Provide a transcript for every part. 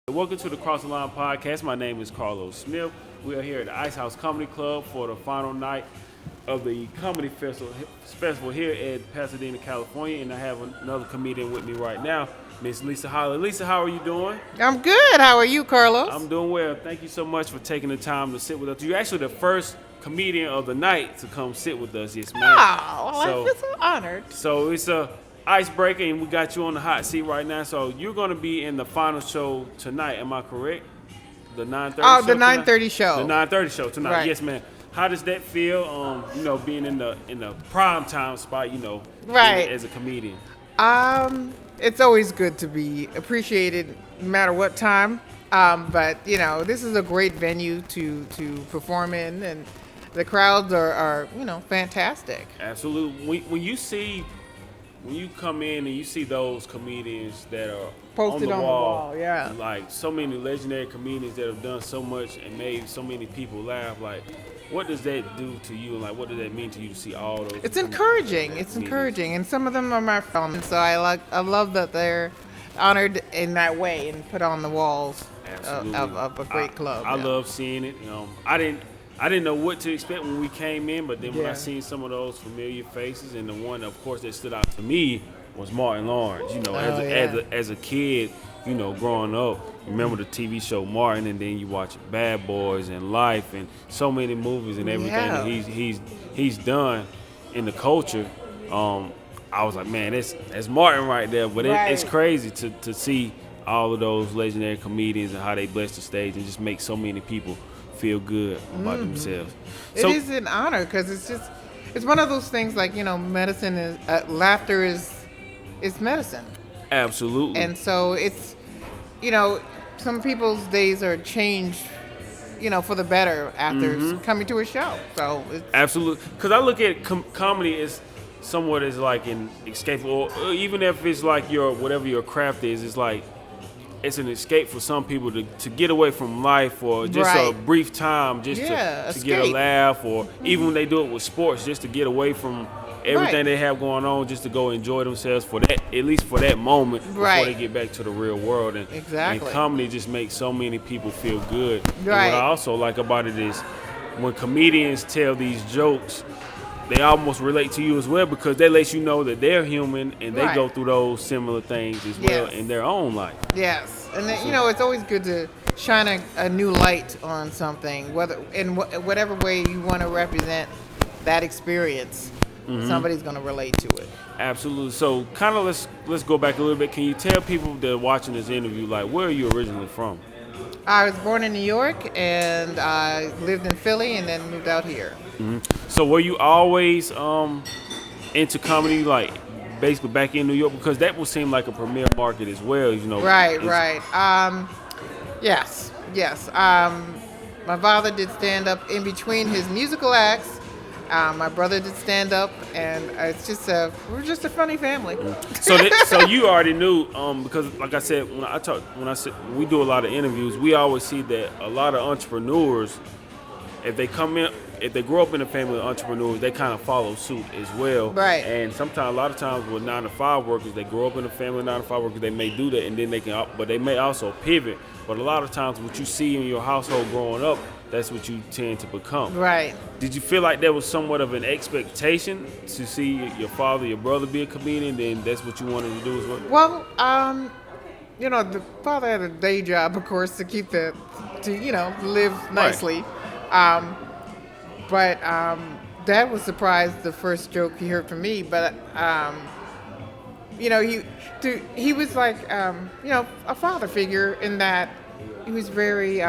Welcome to the Cross the Line podcast. My name is Carlos Smith. We are here at the Ice House Comedy Club for the final night of the comedy festival here at Pasadena, California. And I have another comedian with me right now, Miss Lisa Holly. Lisa, how are you doing? I'm good. How are you, Carlos? I'm doing well. Thank you so much for taking the time to sit with us. You're actually the first comedian of the night to come sit with us. Yes, ma'am. Oh, well, So- I feel so honored. So it's a icebreaker, and we got you on the hot seat right now. So you're going to be in the final show tonight. Am I correct? The 9:30. Oh, show the tonight? 9:30 show. The 9:30 show tonight. Right. Yes, ma'am. How does that feel? Being in the prime time spot. Right. as a comedian. It's always good to be appreciated, no matter what time. But this is a great venue to perform in, and the crowds are fantastic. Absolutely. When you come in and you see those comedians that are Posted on the wall, yeah. like so many legendary comedians that have done so much and made so many people laugh, like what does that do to you? Like what does that mean to you to see all those? It's encouraging. It's comedians? encouraging, and some of them are my friends, so I love that they're honored in that way and put on the walls Absolutely. of a great club. I yeah. love seeing it. I didn't know what to expect when we came in, but then when I Yeah. seen some of those familiar faces, and the one, of course, that stood out to me was Martin Lawrence. As a kid, growing up, remember the TV show Martin, and then you watch Bad Boys and Life, and so many movies and everything Yeah. that he's done in the culture. I was like, man, that's Martin right there. But it's Right. crazy to see all of those legendary comedians and how they bless the stage and just make so many people feel good about themselves. It is an honor because it's one of those things like medicine is laughter is medicine, Absolutely. and so it's some people's days are changed for the better after coming to a show. So it's, Absolutely. Because I look at comedy as somewhat as like an escape, or even if it's like whatever your craft is, it's like it's an escape for some people to get away from life for just a Right. brief time, just Yeah, to get a escape. laugh, or even when they do it with sports, just to get away from everything Right. they have going on, just to go enjoy themselves for that, at least for that moment, before Right. they get back to the real world. And Exactly. comedy just makes so many people feel good. And Right. what I also like about it is when comedians tell these jokes, they almost relate to you as well, because they let you know that they're human and they Right. go through those similar things as well Yes. in their own life. yes, and then, it's always good to shine a new light on something, whether in whatever way you want to represent that experience. Somebody's going to relate to it. Absolutely. So kind of let's go back a little bit. Can you tell people that are watching this interview, like, where are you originally from? I was born in New York, and I lived in Philly, and then moved out here. So were you always into comedy, like basically back in New York? Because that would seem like a premier market as well, Right, It's- right. Yes. My father did stand up in between his musical acts. My brother did stand up, and we're just a funny family. So you already knew, because like I said, when we do a lot of interviews, we always see that a lot of entrepreneurs, if they grow up in a family of entrepreneurs, they kind of follow suit as well. Right. And sometimes, a lot of times with 9-to-5 workers, they grow up in a family of 9-to-5 workers, they may do that, and then but they may also pivot. But a lot of times what you see in your household growing up, that's what you tend to become. Right. Did you feel like there was somewhat of an expectation to see your father, your brother be a comedian, then that's what you wanted to do as well? Well, the father had a day job, of course, to live nicely. But Dad was surprised the first joke he heard from me. But he was like a father figure in that he was very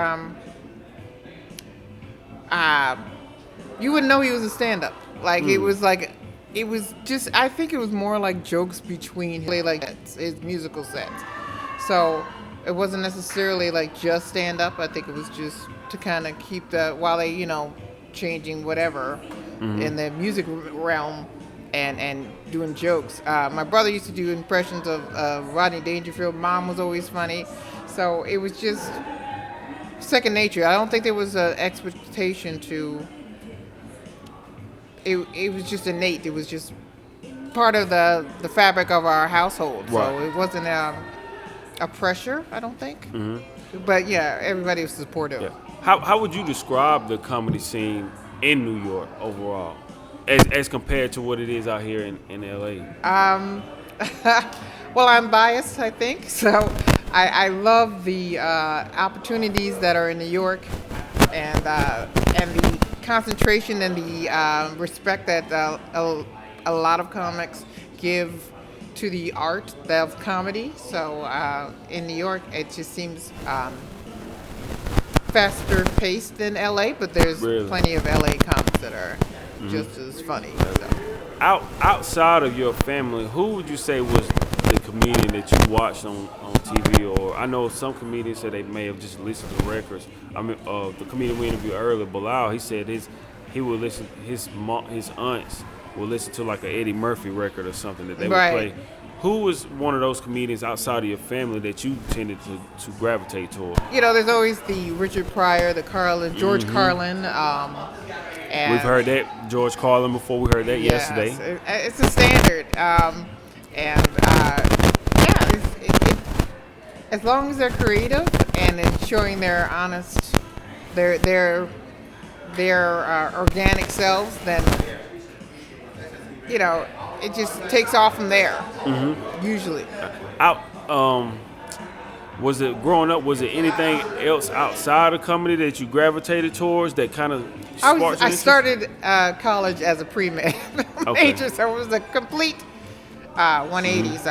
you wouldn't know he was a stand-up. Like it was just, I think it was more like jokes between his musical sets. So it wasn't necessarily like just stand-up. I think it was just to kind of keep while they changing whatever in the music realm and doing jokes. My brother used to do impressions of Rodney Dangerfield. Mom was always funny. So it was just second nature. I don't think there was an expectation to. It was just innate. It was just part of the fabric of our household. Right. So it wasn't a pressure, I don't think. But yeah, everybody was supportive. Yeah. How would you describe the comedy scene in New York overall, as compared to what it is out here in LA? Well, I'm biased, I think. So I love the opportunities that are in New York, and the concentration and the respect that a lot of comics give to the art of comedy. So in New York, it just seems faster paced than LA, but there's Really? plenty of LA comics that are just as funny. So. Outside of your family, who would you say was the comedian that you watched on TV? Or I know some comedians said they may have just listened to records. I mean, the comedian we interviewed earlier, Bilal, he said he would listen, his aunts would listen to like an Eddie Murphy record or something that they would Right. play. Who was one of those comedians outside of your family that you tended to gravitate toward? You know, there's always the Richard Pryor, the Carlin, George Carlin. And We've heard that George Carlin before. We heard that yesterday. It's a standard. Yeah, as long as they're creative and it's showing their honest, their organic selves, then you know it just takes off from there. Usually. Was it growing up? Was it anything else outside of comedy that you gravitated towards that kind of sparked your I interest? started college as a pre-med major, so it was a complete 180. So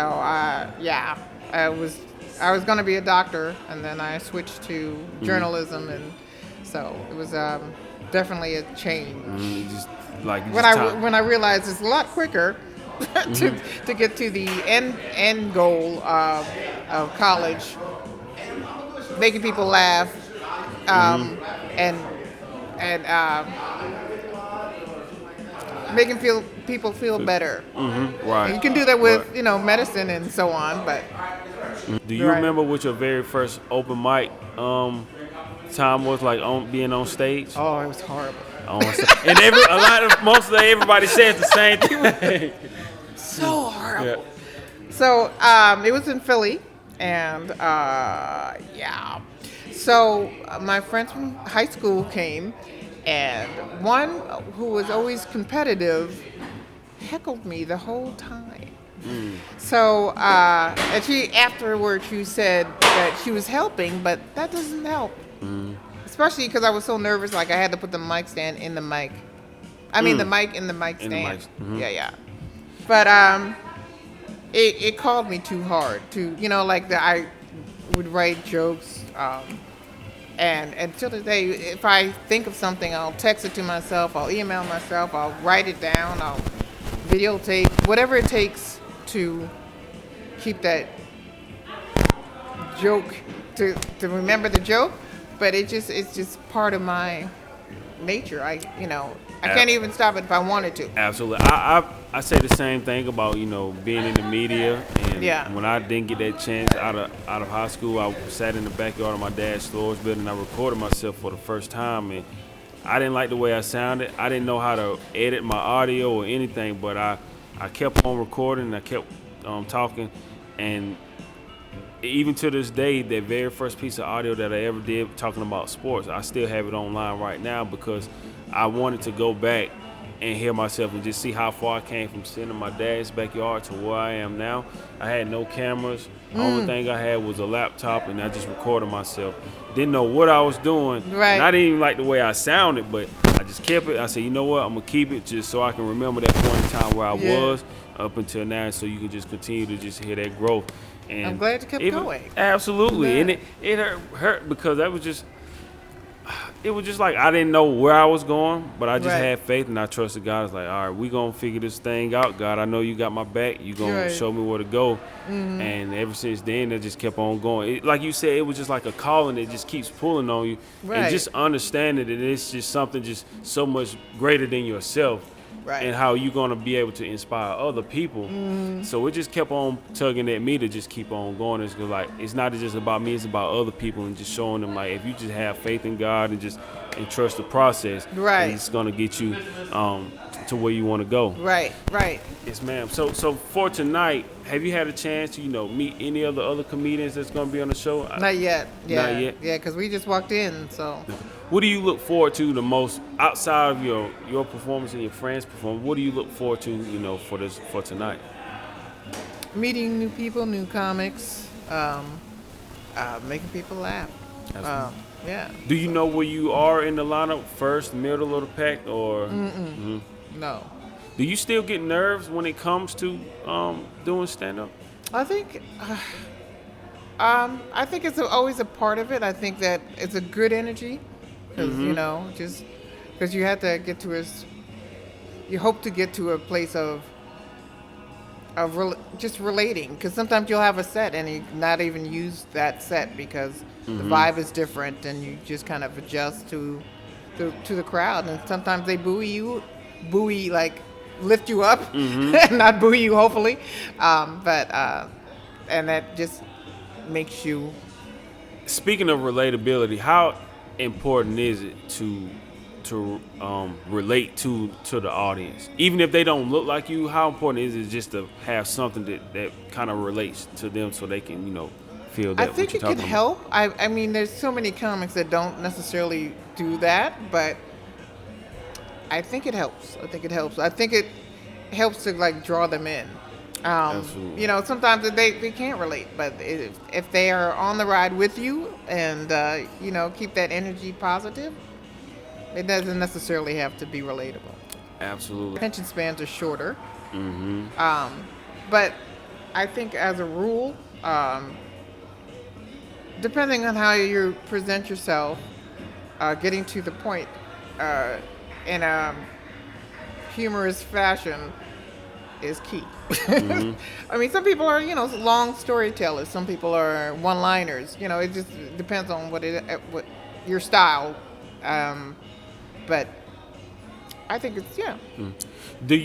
yeah, I was going to be a doctor, and then I switched to journalism, and so it was definitely a change. When I realized it's a lot quicker to get to the end goal of college, making people laugh, and making people feel better. Right. You can do that with medicine and so on, but Do you Right. remember what your very first open mic time was like on being on stage? oh, it was horrible. And everybody says the same thing. So horrible. Yeah. So it was in Philly, and yeah. So my friends from high school came, and one who was always competitive heckled me the whole time. So and she said that she was helping, but that doesn't help. Especially because I was so nervous, like I had to put the mic stand in the mic. I mean the mic in the mic In the stand. mic, Yeah. But it called me too hard to, I would write jokes, and until today, if I think of something, I'll text it to myself, I'll email myself, I'll write it down, I'll videotape, whatever it takes to keep that joke, to remember the joke. But it's just part of my nature. I can't even stop it if I wanted to. Absolutely. I say the same thing about being in the media, and Yeah. when I didn't get that chance out of high school, I sat in the backyard of my dad's storage building and I recorded myself for the first time, and I didn't like the way I sounded. I didn't know how to edit my audio or anything, but I kept on recording and I kept talking, and even to this day, that very first piece of audio that I ever did talking about sports, I still have it online right now because I wanted to go back and hear myself and just see how far I came from sitting in my dad's backyard to where I am now. I had no cameras. The only thing I had was a laptop, and I just recorded myself. Didn't know what I was doing. Right. And I didn't even like the way I sounded, but I just kept it. I said, you know what? I'm going to keep it just so I can remember that point in time where I Yeah. was up until now, so you can just continue to just hear that growth. And I'm glad you kept going. Absolutely. Yeah. And it hurt because it was just like I didn't know where I was going, but I just Right. had faith and I trusted God. It's like, all right, we going to figure this thing out, God. I know you got my back. You going to Right. show me where to go. And ever since then, it just kept on going. Like you said, it was just like a calling that just keeps pulling on you. Right. And just understanding that it's just something just so much greater than yourself. Right. and how you're gonna be able to inspire other people. So it just kept on tugging at me to just keep on going. It's 'cause, like, it's not just about me; it's about other people, and just showing them, like, if you just have faith in God and trust the process, Right. it's gonna get you to where you want to go. Right. Right. Yes, ma'am. So for tonight, have you had a chance to meet any of the other comedians that's gonna be on the show? Not yet. Yeah. Not yet? Yeah, because we just walked in, so. What do you look forward to the most outside of your performance and your friends' performance? What do you look forward to, for tonight? Meeting new people, new comics, making people laugh. Absolutely. Yeah. Do you know where you are in the lineup, first, middle of the pack, or? No. Do you still get nerves when it comes to doing stand-up? I think it's always a part of it. I think that it's a good energy because just because you have to get to you hope to get to a place of just relating. Because sometimes you'll have a set and you not even use that set because the vibe is different and you just kind of adjust to the crowd. And sometimes they buoy like lift you up, not buoy you hopefully, but and that just makes you. Speaking of relatability, how important is it to relate to the audience, even if they don't look like you? How important is it just to have something that kind of relates to them so they can feel that? I think it could help. I mean, there's so many comics that don't necessarily do that, but I think it helps. I think it helps to like draw them in. Absolutely. Sometimes they can't relate, but if they are on the ride with you and keep that energy positive, it doesn't necessarily have to be relatable. Absolutely. Attention spans are shorter. But I think as a rule, depending on how you present yourself, getting to the point in a humorous fashion is key. I mean, some people are, long storytellers. Some people are one-liners. It just depends on what your style. But I think it's Do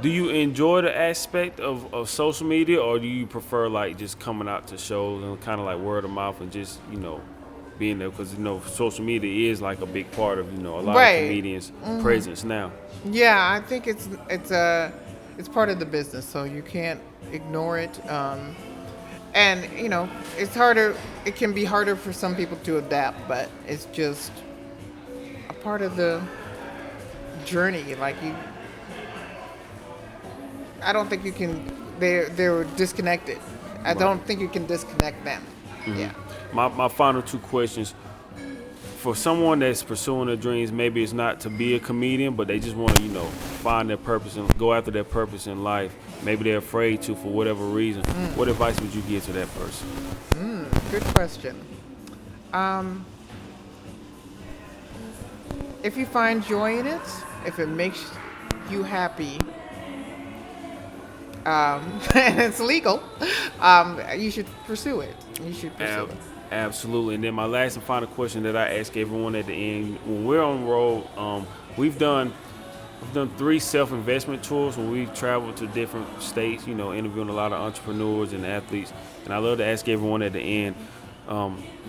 you enjoy the aspect of social media, or do you prefer like just coming out to shows and kind of like word of mouth and just being there? Because social media is like a big part of a lot of comedians' presence now. Yeah, I think it's part of the business, so you can't ignore it. And it's harder. It can be harder for some people to adapt, but it's just a part of the journey. Like I don't think you can. They're disconnected. I don't think you can disconnect them. Yeah. My final two questions. For someone that's pursuing their dreams, maybe it's not to be a comedian, but they just want to, find their purpose and go after their purpose in life. Maybe they're afraid to for whatever reason. What advice would you give to that person? Good question. If you find joy in it, if it makes you happy, and it's legal, you should pursue it. Absolutely. And then my last and final question that I ask everyone at the end: when we're on the road, we've done 3 self-investment tours where we've traveled to different states, interviewing a lot of entrepreneurs and athletes. And I love to ask everyone at the end,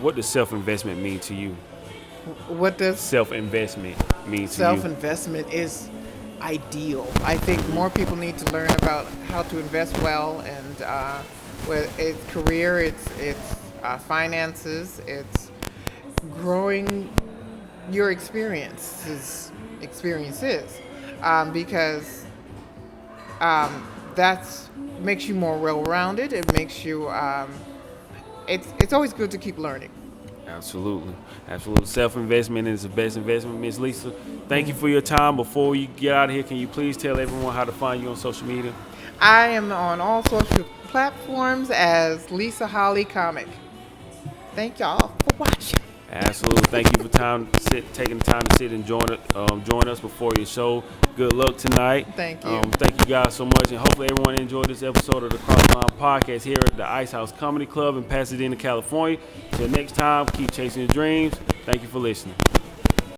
what does self-investment mean to you? What does self-investment mean to you? Self-investment is ideal. I think more people need to learn about how to invest well, and with its career, it's finances, it's growing your experiences, because that's makes you more well-rounded. It makes you. It's always good to keep learning. Absolutely. Self-investment is the best investment. Miss Lisa, thank you for your time. Before you get out of here, can you please tell everyone how to find you on social media? I am on all social platforms as Lisa Holly Comic. Thank y'all for watching. Absolutely. Thank you for taking the time to sit and join us before your show. Good luck tonight. Thank you. Thank you guys so much, and hopefully everyone enjoyed this episode of the Cross the Line Podcast here at the Ice House Comedy Club in Pasadena, California. Till next time, keep chasing your dreams. Thank you for listening.